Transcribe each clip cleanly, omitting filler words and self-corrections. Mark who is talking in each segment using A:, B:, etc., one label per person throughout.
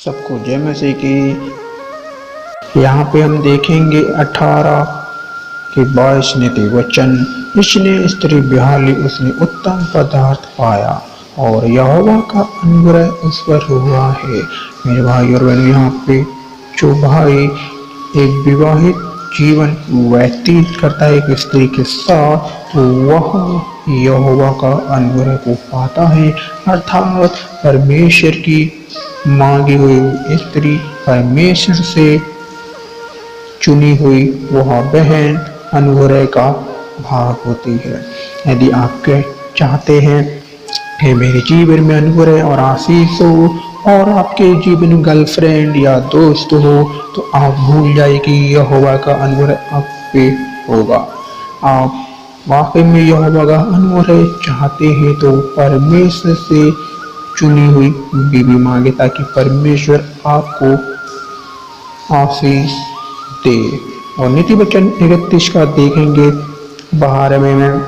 A: सबको जय मसीह की। यहाँ पे हम देखेंगे 18 के 22 नीति वचन। इसने स्त्री ब्याह ली, उसने उत्तम पदार्थ पाया और यहोवा का अनुग्रह उस पर हुआ है। मेरे भाई और बहनों, यहाँ पे जो भाई एक विवाहित जीवन व्यतीत करता है एक स्त्री के साथ, तो वह यहोवा का अनुग्रह को पाता है, अर्थात परमेश्वर की मांगी हुई स्त्री, परमेश्वर से चुनी हुई वह बहन अनुग्रह का भाग होती है। यदि आप चाहते हैं कि मेरे जीवन में अनुग्रह और आशीष हो और आपके जीवन में गर्लफ्रेंड या दोस्त हो, तो आप भूल जाइए कि यहोवा का अनुग्रह आप पे होगा। आप वाकई में यहोवा का अनुग्रह चाहते हैं तो परमेश्वर से चुनी हुई बीवी मांगे, ताकि परमेश्वर आपको आशीष दे। और नीति वचन 31 का देखेंगे 12 में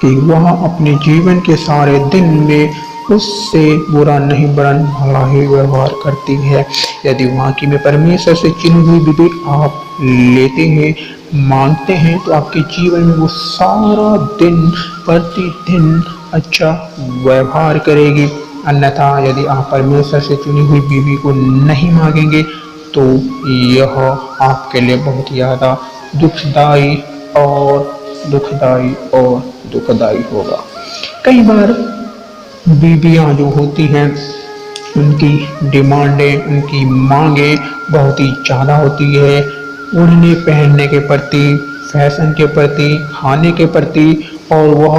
A: कि वह अपने जीवन के सारे दिन में उससे बुरा नहीं वरन भला ही व्यवहार करती है। यदि वाकई में परमेश्वर से चुनी हुई बीवी आप लेते हैं, मांगते हैं, तो आपके जीवन में वो सारा दिन प्रतिदिन अच्छा व्यवहार करेगी। अन्यथा यदि आप परमेश्वर से चुनी हुई बीवी को नहीं मांगेंगे तो यह आपके लिए बहुत ज़्यादा दुखदाई होगा। कई बार बीवियां जो होती हैं, उनकी डिमांडें, उनकी मांगें बहुत ही ज़्यादा होती है। उड़ने पहनने के प्रति, फैशन के प्रति, खाने के प्रति, और वह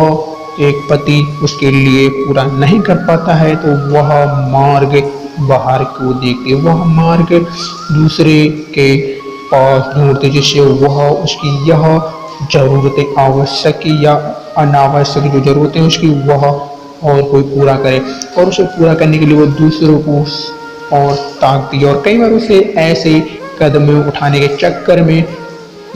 A: एक पति उसके लिए पूरा नहीं कर पाता है तो वह मार्ग बाहर को देखती है, वह मार्ग दूसरे के पास ढूंढती, जिससे वह उसकी यह जरूरतें, आवश्यक या अनावश्यक जो जरूरतें उसकी, वह और कोई पूरा करे, और उसे पूरा करने के लिए वो दूसरों को और ताकती है। और कई बार उसे ऐसे कदम उठाने के चक्कर में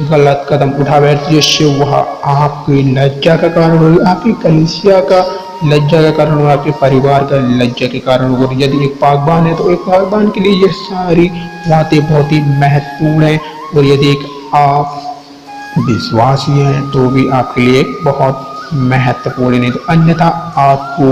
A: गलत कदम उठा बैठती है, जिससे वह आपकी लज्जा का कारण होगी, आपकी कलीसिया का लज्जा का कारण होगा, आपके परिवार का लज्जा के कारण होगा। यदि एक पागबान है तो एक पागबान के लिए ये सारी बातें बहुत ही महत्वपूर्ण है, और यदि एक आप विश्वासी हैं तो भी आपके लिए बहुत महत्वपूर्ण है। तो अन्यथा आपको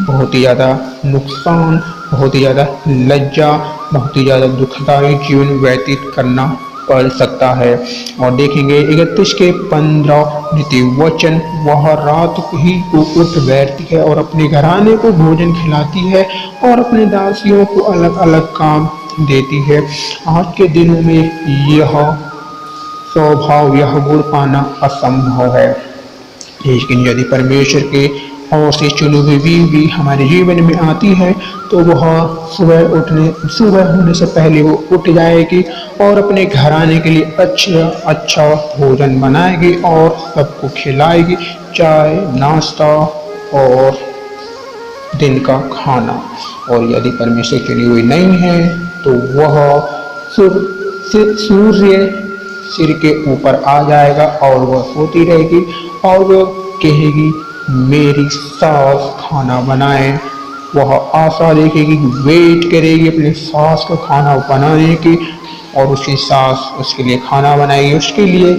A: बहुत ही ज़्यादा नुकसान, बहुत ही ज़्यादा लज्जा, बहुत ही ज़्यादा दुखदायी जीवन व्यतीत करना पड़ सकता है। और देखेंगे 31 के 15 नीति वचन। वह रात ही को उठ बैठती है और अपने घराने को भोजन खिलाती है और अपने दासियों को अलग अलग काम देती है। आज के दिनों में यह स्वभाव, यह गुण पाना असंभव है, लेकिन यदि परमेश्वर के और से चुनी हुई बीवी हमारे जीवन में आती है तो वह सुबह होने से पहले वो उठ जाएगी और अपने घराने के लिए अच्छा भोजन बनाएगी और सबको खिलाएगी, चाय, नाश्ता और दिन का खाना। और यदि परमेश्वर चुनी हुई नहीं है तो वह सूर्य सिर के ऊपर आ जाएगा और वह सोती रहेगी और वह कहेगी मेरी सास खाना बनाए। वह आशा देखेगी, वेट करेगी अपनी सास को खाना बनाने की, और उसकी सास उसके लिए खाना बनाएगी, उसके लिए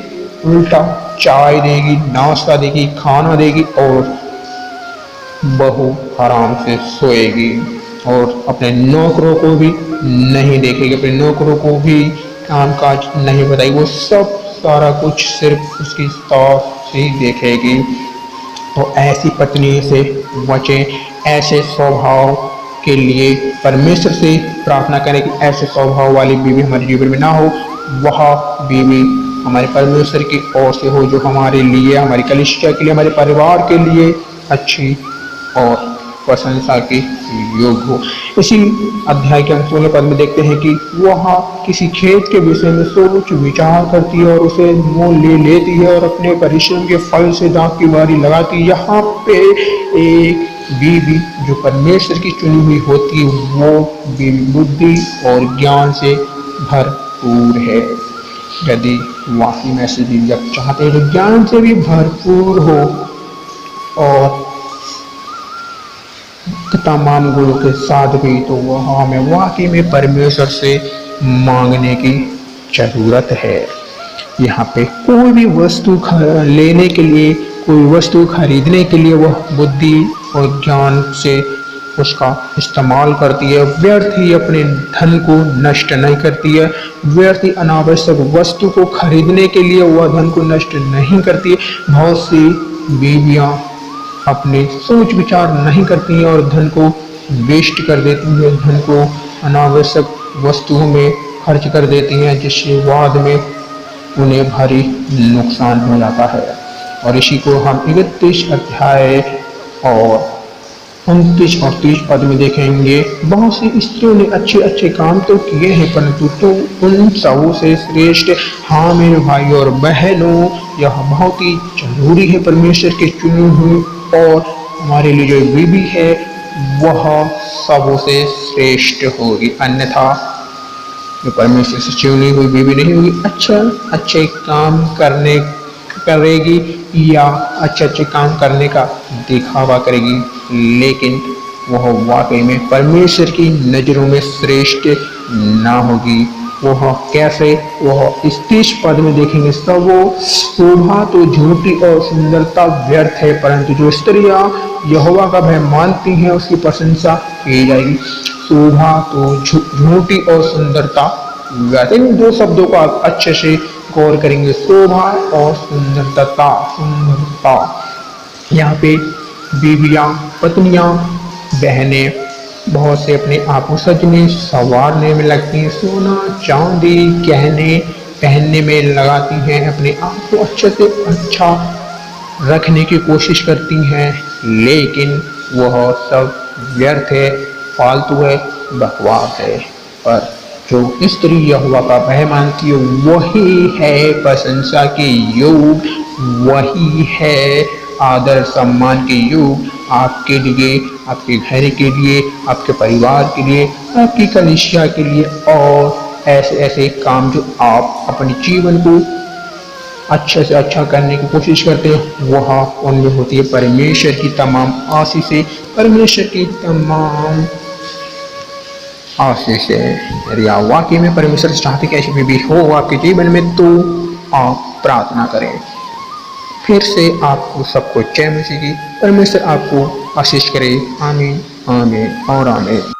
A: उल्टा चाय देगी, नाश्ता देगी, खाना देगी, और बहू आराम से सोएगी और अपने नौकरों को भी नहीं देखेगी, अपने नौकरों को भी कामकाज नहीं बताएगी, वो सब सारा कुछ सिर्फ उसकी सास ही देखेगी। तो ऐसी पत्नी से बचें, ऐसे स्वभाव के लिए परमेश्वर से प्रार्थना करें कि ऐसे स्वभाव वाली बीवी हमारे जीवन में ना हो। वह बीवी हमारे परमेश्वर की ओर से हो, जो हमारे लिए, हमारी कलीसिया के लिए, हमारे परिवार के लिए अच्छी और प्रशंसा के योग्य हो। इसी अध्याय के 16 पद में देखते हैं कि वह किसी खेत के विषय में सोच विचार करती है और उसे मोल ले लेती है और अपने परिश्रम के फल से दाख की बारी लगाती है। यहाँ पे एक बीवी जो परमेश्वर की चुनी हुई होती है, वो बीवी बुद्धि और ज्ञान से भरपूर है। यदि वाकई में ऐसी बीवी आप चाहते हैं जो ज्ञान से भी भरपूर हो और तमाम गुणों के साथ भी, तो वह हमें वाकई में परमेश्वर से मांगने की जरूरत है। यहाँ पे कोई भी वस्तु लेने के लिए, कोई वस्तु खरीदने के लिए वह बुद्धि और ज्ञान से उसका इस्तेमाल करती है, व्यर्थ ही अपने धन को नष्ट नहीं करती है, व्यर्थ ही अनावश्यक वस्तु को खरीदने के लिए वह धन को नष्ट नहीं करती है। बहुत सी बीवियां अपने सोच विचार नहीं करती हैं और धन को वेस्ट कर देती है, धन को अनावश्यक वस्तुओं में खर्च कर देती हैं, जिससे बाद में उन्हें भारी नुकसान हो जाता है। और इसी को हम 31 अध्याय और 29 और 30 पद में देखेंगे। बहुत सी स्त्रियों ने अच्छे अच्छे काम तो किए हैं, परंतु तो उन सबों से श्रेष्ठ, हाँ मेरे भाई और बहनों, यह बहुत ही जरूरी है परमेश्वर के चुनी हुई और हमारे लिए जो बीवी है वह सबों से श्रेष्ठ होगी, अन्यथा जो परमेश्वर से चुनी हुई बीवी नहीं होगी, अच्छे काम करेगी या अच्छे काम करने का दिखावा करेगी, लेकिन वह वाकई में परमेश्वर की नज़रों में श्रेष्ठ ना होगी। वह कैसे? वह इस 30 पद में देखेंगे। सब शोभा तो झूठी और सुंदरता व्यर्थ है, परंतु जो स्त्रियां यहोवा का भय मानती हैं उसकी प्रशंसा की जाएगी। शोभा तो झूठी और सुंदरता व्यर्थ। इन दो शब्दों को आप अच्छे से गौर करेंगे, शोभा और सुंदरता। यहाँ पे बीवियां, पत्नियां, बहनें बहुत से अपने आप को सजने संवारने में लगती हैं, सोना चांदी गहने पहनने में लगाती हैं, अपने आप को अच्छे से अच्छा रखने की कोशिश करती हैं, लेकिन वह सब व्यर्थ है, फालतू है, बकवास है। पर जो स्त्री यहोवा का भय मानती है वही है प्रशंसा के योग, वही है आदर सम्मान के योग आपके लिए, आपके घर के लिए, आपके परिवार के लिए, आपकी कलीसिया के लिए। और ऐसे ऐसे काम जो आप अपने जीवन को अच्छे से अच्छा करने की कोशिश करते हैं वह उनमें होती है परमेश्वर की तमाम आशीषें, परमेश्वर की तमाम आशीषें। यदि आप वाकई में परमेश्वर से चाहते कि ऐसी बीवी हो आपके जीवन में, तो आप प्रार्थना करें। फिर से आपको सबको जय मसीह की, परमेश्वर आपको आशीष करे। आमीन, आमीन और आमीन।